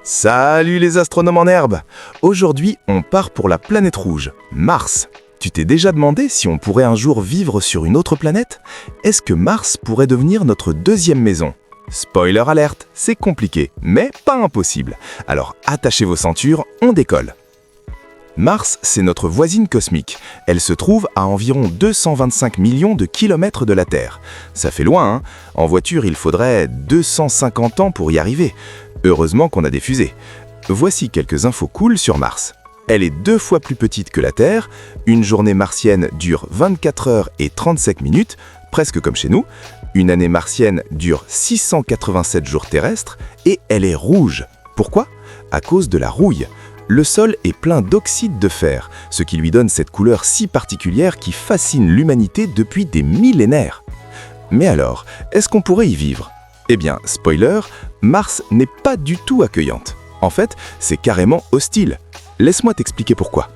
Salut les astronomes en herbe! Aujourd'hui, on part pour la planète rouge, Mars. Tu t'es déjà demandé si on pourrait un jour vivre sur une autre planète? Est-ce que Mars pourrait devenir notre deuxième maison? Spoiler alerte, c'est compliqué, mais pas impossible. Alors attachez vos ceintures, on décolle. Mars, c'est notre voisine cosmique. Elle se trouve à environ 225 millions de kilomètres de la Terre. Ça fait loin, hein? En voiture, il faudrait 250 ans pour y arriver. Heureusement qu'on a des fusées. Voici quelques infos cool sur Mars. Elle est 2 fois plus petite que la Terre. Une journée martienne dure 24 heures et 35 minutes, presque comme chez nous. Une année martienne dure 687 jours terrestres et elle est rouge. Pourquoi? À cause de la rouille. Le sol est plein d'oxyde de fer, ce qui lui donne cette couleur si particulière qui fascine l'humanité depuis des millénaires. Mais alors, est-ce qu'on pourrait y vivre? Eh bien, spoiler, Mars n'est pas du tout accueillante. En fait, c'est carrément hostile. Laisse-moi t'expliquer pourquoi.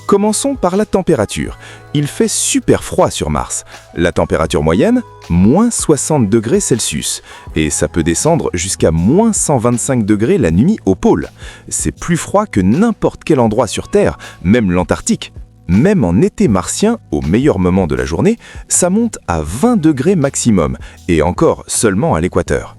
Commençons par la température. Il fait super froid sur Mars. La température moyenne, moins 60 degrés Celsius. Et ça peut descendre jusqu'à moins 125 degrés la nuit au pôle. C'est plus froid que n'importe quel endroit sur Terre, même l'Antarctique. Même en été martien, au meilleur moment de la journée, ça monte à 20 degrés maximum, et encore seulement à l'équateur.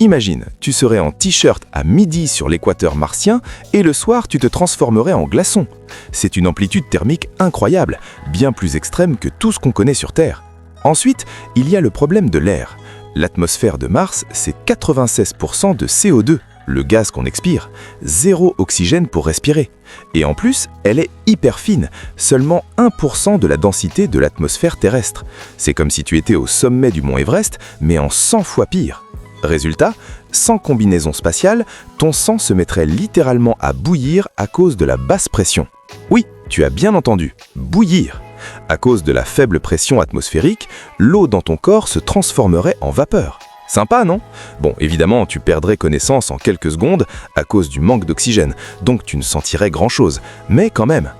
Imagine, tu serais en t-shirt à midi sur l'équateur martien et le soir tu te transformerais en glaçon. C'est une amplitude thermique incroyable, bien plus extrême que tout ce qu'on connaît sur Terre. Ensuite, il y a le problème de l'air. L'atmosphère de Mars, c'est 96% de CO2, le gaz qu'on expire, 0 oxygène pour respirer. Et en plus, elle est hyper fine, seulement 1% de la densité de l'atmosphère terrestre. C'est comme si tu étais au sommet du mont Everest, mais en 100 fois pire. Résultat, sans combinaison spatiale, ton sang se mettrait littéralement à bouillir à cause de la basse pression. Oui, tu as bien entendu, bouillir. À cause de la faible pression atmosphérique, l'eau dans ton corps se transformerait en vapeur. Sympa, non? Bon, évidemment, tu perdrais connaissance en quelques secondes à cause du manque d'oxygène, donc tu ne sentirais grand-chose, mais quand même.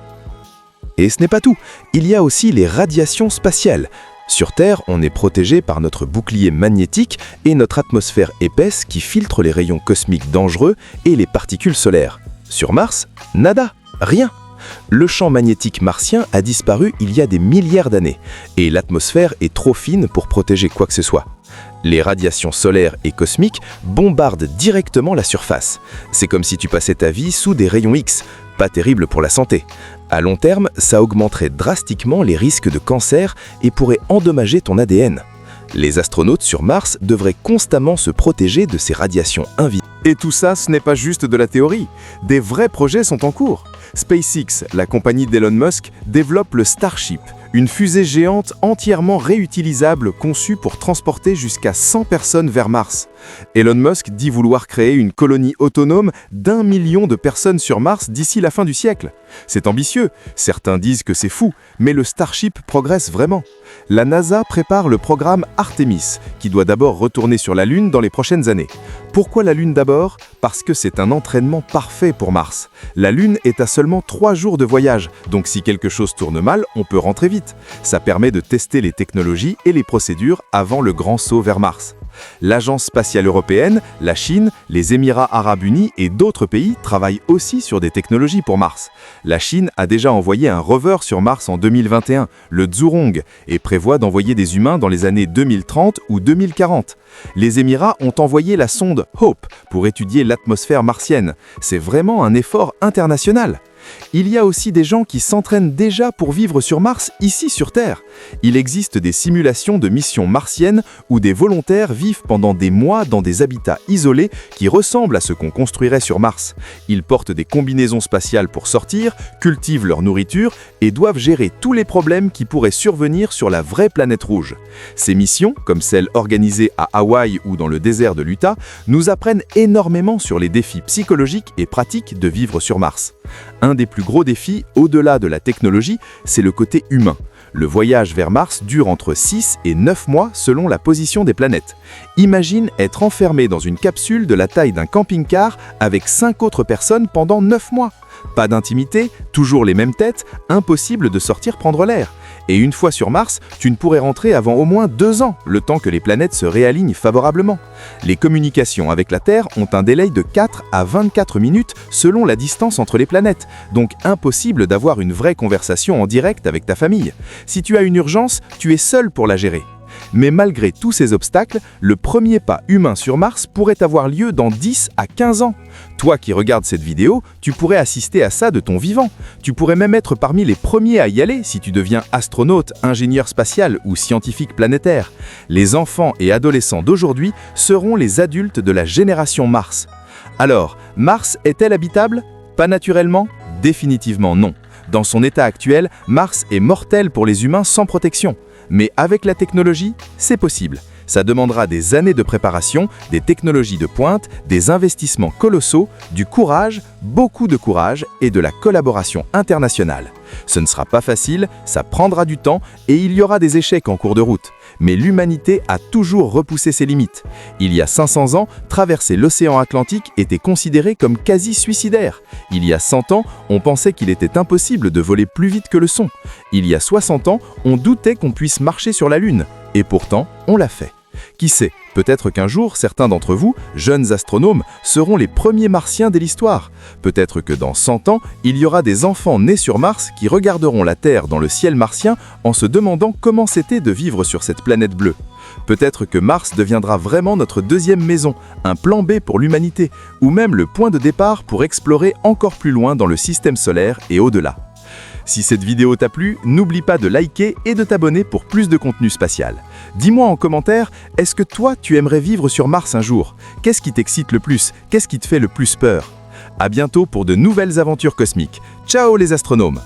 Et ce n'est pas tout, il y a aussi les radiations spatiales. Sur Terre, on est protégé par notre bouclier magnétique et notre atmosphère épaisse qui filtre les rayons cosmiques dangereux et les particules solaires. Sur Mars, nada, rien. Le champ magnétique martien a disparu il y a des milliards d'années et l'atmosphère est trop fine pour protéger quoi que ce soit. Les radiations solaires et cosmiques bombardent directement la surface. C'est comme si tu passais ta vie sous des rayons X, pas terrible pour la santé. À long terme, ça augmenterait drastiquement les risques de cancer et pourrait endommager ton ADN. Les astronautes sur Mars devraient constamment se protéger de ces radiations invisibles. Et tout ça, ce n'est pas juste de la théorie. Des vrais projets sont en cours. SpaceX, la compagnie d'Elon Musk, développe le Starship, une fusée géante entièrement réutilisable conçue pour transporter jusqu'à 100 personnes vers Mars. Elon Musk dit vouloir créer une colonie autonome d'1 million de personnes sur Mars d'ici la fin du siècle. C'est ambitieux, certains disent que c'est fou, mais le Starship progresse vraiment. La NASA prépare le programme Artemis, qui doit d'abord retourner sur la Lune dans les prochaines années. Pourquoi la Lune d'abord? Parce que c'est un entraînement parfait pour Mars. La Lune est à seulement 3 jours de voyage, donc si quelque chose tourne mal, on peut rentrer vite. Ça permet de tester les technologies et les procédures avant le grand saut vers Mars. L'Agence spatiale européenne, la Chine, les Émirats arabes unis et d'autres pays travaillent aussi sur des technologies pour Mars. La Chine a déjà envoyé un rover sur Mars en 2021, le Zhurong, et prévoit d'envoyer des humains dans les années 2030 ou 2040. Les Émirats ont envoyé la sonde Hope pour étudier l'atmosphère martienne. C'est vraiment un effort international. Il y a aussi des gens qui s'entraînent déjà pour vivre sur Mars, ici sur Terre. Il existe des simulations de missions martiennes où des volontaires vivent pendant des mois dans des habitats isolés qui ressemblent à ce qu'on construirait sur Mars. Ils portent des combinaisons spatiales pour sortir, cultivent leur nourriture et doivent gérer tous les problèmes qui pourraient survenir sur la vraie planète rouge. Ces missions, comme celles organisées à Hawaï ou dans le désert de l'Utah, nous apprennent énormément sur les défis psychologiques et pratiques de vivre sur Mars. Un des plus gros défis, au-delà de la technologie, c'est le côté humain. Le voyage vers Mars dure entre 6 et 9 mois selon la position des planètes. Imagine être enfermé dans une capsule de la taille d'un camping-car avec 5 autres personnes pendant 9 mois. Pas d'intimité, toujours les mêmes têtes, impossible de sortir prendre l'air. Et une fois sur Mars, tu ne pourrais rentrer avant au moins 2 ans, le temps que les planètes se réalignent favorablement. Les communications avec la Terre ont un délai de 4 à 24 minutes selon la distance entre les planètes, donc impossible d'avoir une vraie conversation en direct avec ta famille. Si tu as une urgence, tu es seul pour la gérer. Mais malgré tous ces obstacles, le premier pas humain sur Mars pourrait avoir lieu dans 10 à 15 ans. Toi qui regardes cette vidéo, tu pourrais assister à ça de ton vivant. Tu pourrais même être parmi les premiers à y aller si tu deviens astronaute, ingénieur spatial ou scientifique planétaire. Les enfants et adolescents d'aujourd'hui seront les adultes de la génération Mars. Alors, Mars est-elle habitable? Pas naturellement? Définitivement non. Dans son état actuel, Mars est mortel pour les humains sans protection. Mais avec la technologie, c'est possible. Ça demandera des années de préparation, des technologies de pointe, des investissements colossaux, du courage, beaucoup de courage et de la collaboration internationale. Ce ne sera pas facile, ça prendra du temps et il y aura des échecs en cours de route. Mais l'humanité a toujours repoussé ses limites. Il y a 500 ans, traverser l'océan Atlantique était considéré comme quasi suicidaire. Il y a 100 ans, on pensait qu'il était impossible de voler plus vite que le son. Il y a 60 ans, on doutait qu'on puisse marcher sur la Lune. Et pourtant, on l'a fait. Qui sait, peut-être qu'un jour, certains d'entre vous, jeunes astronomes, seront les premiers martiens de l'histoire. Peut-être que dans 100 ans, il y aura des enfants nés sur Mars qui regarderont la Terre dans le ciel martien en se demandant comment c'était de vivre sur cette planète bleue. Peut-être que Mars deviendra vraiment notre deuxième maison, un plan B pour l'humanité, ou même le point de départ pour explorer encore plus loin dans le système solaire et au-delà. Si cette vidéo t'a plu, n'oublie pas de liker et de t'abonner pour plus de contenu spatial. Dis-moi en commentaire, est-ce que toi, tu aimerais vivre sur Mars un jour? Qu'est-ce qui t'excite le plus? Qu'est-ce qui te fait le plus peur? À bientôt pour de nouvelles aventures cosmiques. Ciao les astronomes!